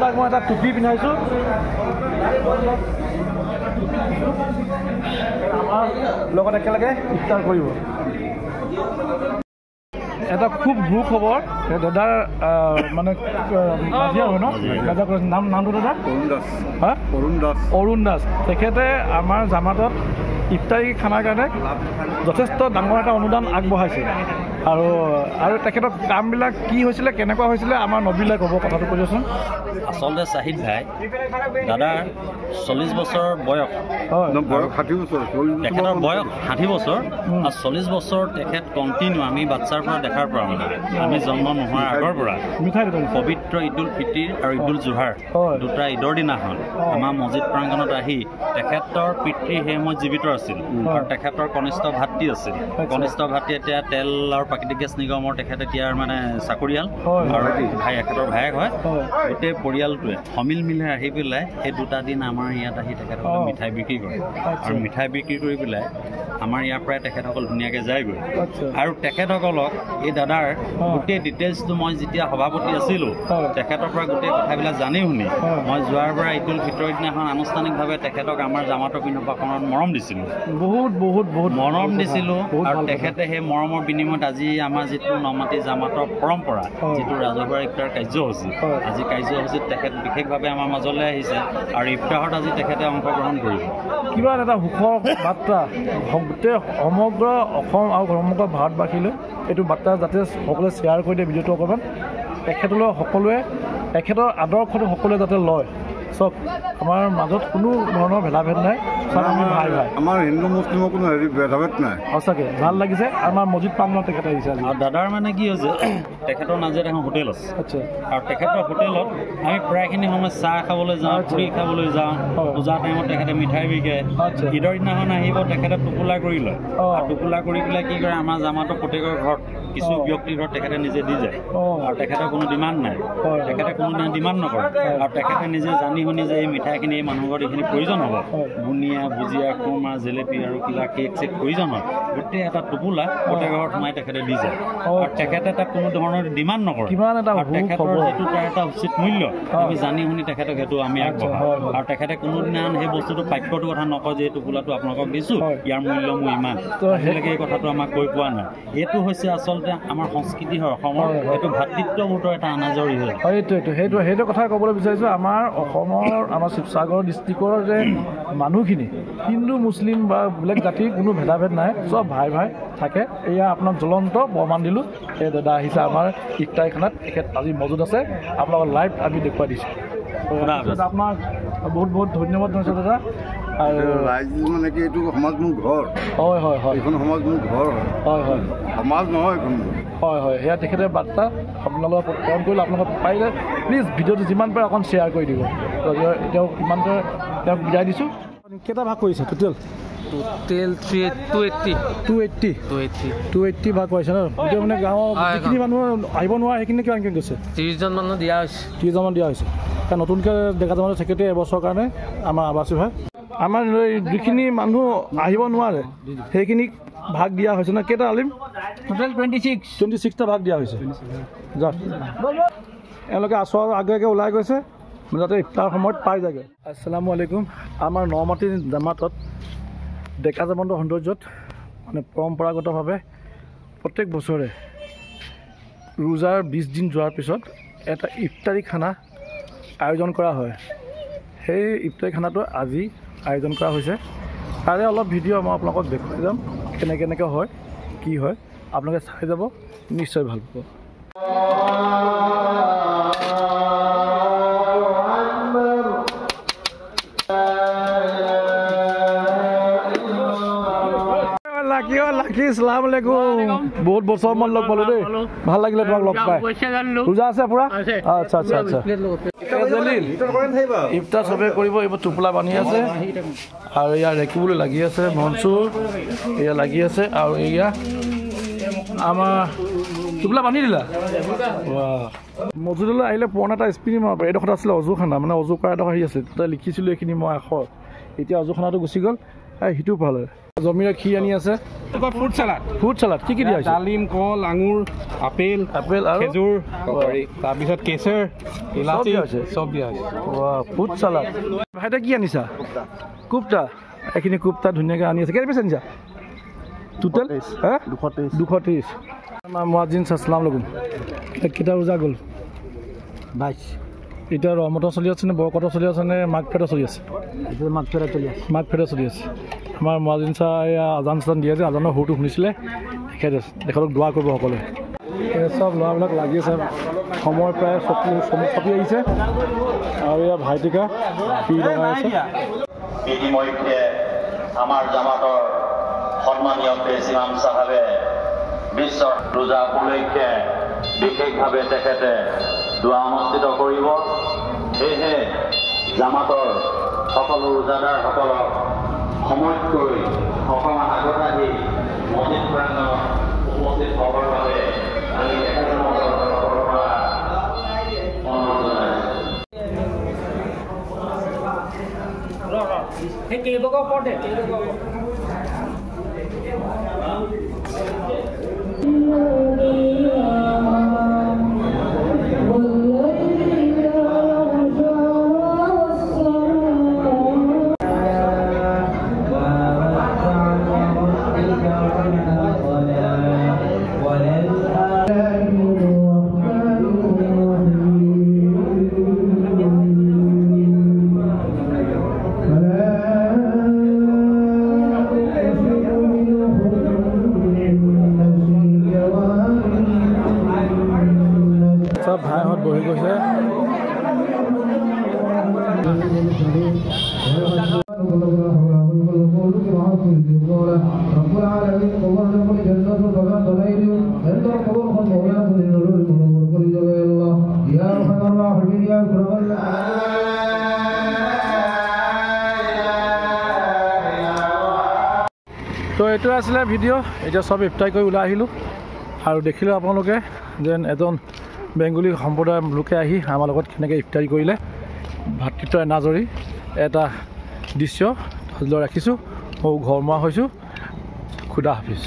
তাক মই এটা টুপি পিন্ধাইছোঁ আমাৰ লগত একেলগে ইফতাৰ কৰিব এটা খুব সুখবৰ দাদাৰ মানে নাজিয়া হয় ন দাদা নামটো দাদা অৰুণ দাস তেখেতে আমাৰ জামাতত ইফতাৰী খানাৰ কাৰণে যথেষ্ট ডাঙৰ এটা অনুদান আগবঢ়াইছে আৰু তেখেতৰ কামবিলাক কি হৈছিলে কেনেকুৱা হৈছিলে আমাৰ নবীলে ক'ব কথাটো কৈ দিয়কচোন আচলতে চাহিদ ভাই দাদাৰ 40 বছৰ বয়স তেখেতৰ বয়স 60 বছৰ আৰু 40 বছৰ তেখেত কণ্টিনিউ আমি বাচ্চাৰ পৰা দেখাৰ পৰা আমি জন্ম নোহোৱাৰ আগৰ পৰা পবিত্ৰ ঈদুল ফিতিৰ আৰু ঈদুল জোহাৰ দুটা ঈদৰ দিনাখন আমাৰ মছজিদ প্ৰাংগণত আহি তেখেতৰ পিতৃ সেই সময়ত জীৱিত আছিল আৰু তেখেতৰ কনিষ্ঠ ভাতৃ আছিল কনিষ্ঠ ভাতৃ এতিয়া তেল আৰু প্ৰাকৃতিক গেছ নিগমৰ তেখেত এতিয়া মানে চাকৰিয়াল আৰু এখেতৰ ভায়েক হয় গোটেই পৰিয়ালটোৱে সমিল মিলে আহি পেলাই সেই দুটা দিন আমাৰ ইয়াত আহি তেখেতসকলে মিঠাই বিক্ৰী কৰে আৰু মিঠাই বিক্ৰী কৰি পেলাই আমাৰ ইয়াৰ পৰাই তেখেতসকল ধুনীয়াকৈ যায়গৈ আৰু তেখেতসকলক এই দাদাৰ গোটেই ডিটেইলছটো মই যেতিয়া সভাপতি আছিলোঁ তেখেতৰ পৰা গোটেই কথাবিলাক জানি শুনি মই যোৱাৰ পৰা ঈদুল ফিতৰৰ দিনাখন আনুষ্ঠানিকভাৱে তেখেতক আমাৰ জামাতৰ পিনপাখনত মৰম দিছিলোঁ বহুত মৰম দিছিলোঁ আৰু তেখেতে সেই মৰমৰ বিনিময়ত আজি আমাৰ যিটো নমাতি জামাতৰ পৰম্পৰা যিটো ৰাজহুৱা ইফতাৰ কাৰ্যসূচী আজি কাৰ্যসূচীত তেখেত বিশেষভাৱে আমাৰ মাজলৈ আহিছে আৰু ইফতাৰত আজি তেখেতে অংশগ্ৰহণ কৰিব কিমান এটা সুখৰ বাৰ্তা গোটেই সমগ্ৰ অসম আৰু সমগ্ৰ ভাৰতবাসীলৈ এইটো বাৰ্তা যাতে সকলোৱে শ্বেয়াৰ কৰি দিয়ে ভিডিঅ'টো অকণমান তেখেতলৈ সকলোৱে তেখেতৰ আদৰ্শটো সকলোৱে যাতে লয় চব আমাৰ মাজত কোনো ধৰণৰ ভেদাভেদ নাই চব আমি ভাই আমাৰ হিন্দু মুছলিমৰ কোনো ভেদাভেদ নাই সঁচাকৈ ভাল লাগিছে আমাৰ মছজিদ প্ৰাংগণত তেখেত আহিছে আৰু দাদাৰ মানে কি হৈছে তেখেতৰ নাজিৰাত এখন হোটেল আছে আচ্ছা আৰু তেখেতৰ হোটেলত আমি প্ৰায়খিনি সময় চাহ খাবলৈ যাওঁ পুৰি খাবলৈ যাওঁ পূজা টাইমত তেখেতে মিঠাই বিকে ঈদৰ দিনাখন আহিব তেখেতে টোপোলা কৰি লয় আৰু টোপোলা কৰি পেলাই কি কৰে আমাৰ জামাতৰ প্ৰত্যেকৰ ঘৰত কিছু ব্যক্তিৰ ঘৰত তেখেতে নিজে দি যায় আৰু তেখেতৰ কোনো ডিমাণ্ড নাই তেখেতে কোনো ডিমাণ্ড নকৰে আৰু তেখেতে নিজে জানি শুনি যে এই মিঠাইখিনি এই মানুহৰ ঘৰত এইখিনি প্ৰয়োজন হ'ব বুনিয়া ভুজিয়া খুৰমা জেলেপি আৰু কিবা কেক চেক প্ৰয়োজন হয় গোটেই এটা টোপোলা প্ৰত্যেকৰ ঘৰত সোমাই তেখেতে দি যায় আৰু তেখেতে তাত কোনো ধৰণৰ ডিমাণ্ড নকৰে আৰু তেখেতৰ যিটো তাৰ এটা উচিত মূল্য আমি জানি শুনি তেখেতক সেইটো আমি আগবঢ়াওঁ আৰু তেখেতে কোনোদিনা সেই বস্তুটো প্ৰাপ্যটোৰ কথা নকয় যে এই টোপোলাটো আপোনালোকক দিছোঁ ইয়াৰ মূল্য মোৰ ইমান আজিলৈকে এই কথাটো আমাক কৈ পোৱা নাই এইটো হৈছে আচলতে আমাৰ সংস্কৃতি হয় অসমৰ এইটো ভাতৃত্ববোধৰ এটা আনাজৰি হয় সেইটো কথা ক'বলৈ বিচাৰিছোঁ আমাৰ অসমৰ আমাৰ শিৱসাগৰ ডিষ্ট্ৰিক্টৰ যে মানুহখিনি হিন্দু মুছলিম বা বেলেগ জাতিৰ কোনো ভেদাভেদ নাই চব ভাই থাকে এয়া আপোনাক জ্বলন্ত প্ৰমাণ দিলোঁ এই দাদা আহিছে আমাৰ ইফতাৰীখানাত তেখেত আজি মজুত আছে আপোনালোকৰ লাইভ আমি দেখুৱাই দিছোঁ আপোনাক বহুত ধন্যবাদ জনাইছোঁ দাদা আৰু ৰাইজ মানে কি এইটো সমাজ মোৰ ঘৰ হয় এইখন সমাজ মোৰ ঘৰ হয় সমাজ নহয় এইখন হয় সেয়া তেখেতে বাৰ্তা আপোনালোকক প্ৰেৰণ কৰিলে আপোনালোকে পাৰিলে প্লিজ ভিডিঅ'টো যিমান পাৰে অকণ শ্বেয়াৰ কৰি দিব এতিয়াও ইমান পাৰে তেওঁক বুজাই দিছোঁ কেইটা ভাগ কৰিছে টোটেল 280 ভাগ কৰিছে ন এতিয়া মানে গাঁৱৰ যিখিনি মানুহ আহিব নোৱাৰে সেইখিনি কিমানকৈ গৈছে 30জন মানুহ দিয়া হৈছে নতুনকৈ ডেকা জমানৰ ছেক্ৰেটাৰী এবছৰৰ কাৰণে আমাৰ আৱাসী ভাই আমাৰ যিখিনি মানুহ আহিব নোৱাৰে সেইখিনিক ভাগ দিয়া হৈছে ন কেইটা আলিম টোটেল 26টা ভাগ দিয়া হৈছে এওঁলোকে আছোৱাৰ আগে ওলাই গৈছে যাতে ইফতাৰ সময়ত পাই যায়গৈ আসসালামু আলাইকুম আমাৰ নমাটি জামাতত ডেকা জমানৰ সৌন্দৰ্যত মানে পৰম্পৰাগতভাৱে প্ৰত্যেক বছৰে ৰোজাৰ 20 দিন যোৱাৰ পিছত এটা ইফতাৰী খানা আয়োজন কৰা হয় সেই ইফতাৰী খানাটো আজি আয়োজন কৰা হৈছে তাৰে অলপ ভিডিঅ' মই আপোনালোকক দেখুৱাই যাম কেনেকৈ হয় কি হয় আপোনালোকে চাই যাব নিশ্চয় ভাল পাব লাকি আসসালামু আলাইকুম বহুত বছৰ মান লগ পালোঁ দেই ভাল লাগিলে তোমাক লগ পাই পূজা আছে পুৰা আচ্ছা ইফতাৰ চবেই কৰিব এইবোৰ টোপোলা বান্ধি আছে আৰু ইয়াৰ ৰেকিবলৈ লাগি আছে মনচুৰ এয়া লাগি আছে আৰু এয়া আমাৰ টোপোলা বান্ধি দিলা মছজিদলৈ আহিলে পুৰণা এটা স্পিনিং মাৰিব এইডোখৰত আছিলে অজুখানা মানে অজু কৰা এডোখৰ আহি আছে তাতে লিখিছিলোঁ এইখিনি মই আখৰ এতিয়া অজুখানাটো গুচি গ'ল সিটো ভালে জমিৰে খি আনি আছে ফ্ৰুট চালাড কি দিয়া হৈছে ডালিম কল আঙুৰ আপেল আৰু খেজুৰ তাৰপিছত কেশৰ ইলাচি চব দিয়া হৈছে ফ্ৰুট চালাড ভাইটা কি আনিছা কুপ্তা এইখিনি কুপ্তা ধুনীয়াকৈ আনি আছে কেই পিছে আনিছা টোটেল 230 আমাৰ মুৱাজ্জিন আসসালামু আলাইকুম কেইটা ৰোজা গ'ল 22 এতিয়া ৰহমতৰ চলি আছে নে বৰকতৰ চলি আছে নে মাঘফেৰা চলি আছে মাঘফেৰা চলি আছে আমাৰ মুৱাজ্জিন চাহ আজান চাজান দিয়ে যে আজানৰ সুৰটো শুনিছিলে তেখেতক দোৱা কৰিব সকলোৱে চব ল'ৰাবিলাক লাগি আছে সময় প্ৰায় চপি আহিছে আৰু এয়া ভাইটিকা পি লগাই আছে ইতিমধ্যে আমাৰ জামাতৰ সন্মানীয় প্ৰেছ ইমাম চাহাবে বিশ্বৰ ৰোজা উপলক্ষে বিশেষভাৱে তেখেতে দোৱা অনুষ্ঠিত কৰিব সেয়েহে জামাতৰ সকলো ৰোজাদাৰসকলক সময়তকৈ অকণমান আগত আহি মছজিদ প্ৰাংগণত উপস্থিত হ'বৰ বাবে আমি তেখেতসকলৰ পৰা অনুৰোধ জনাইছোঁ চব ভাইহঁত বহি গৈছে তো এইটো আছিলে ভিডিঅ' এতিয়া চব ইফতাৰ কৰি ওলাই আহিলোঁ আৰু দেখিলোঁ আপোনালোকে যেন এজন বেংগলী সম্প্ৰদায়ৰ লোকে আহি আমাৰ লগত কেনেকৈ ইফতাৰী কৰিলে ভাতৃত্ব এনাজৰী এটা দৃশ্য ৰাখিছোঁ ঘৰমুৱা হৈছোঁ খুদা হাফিজ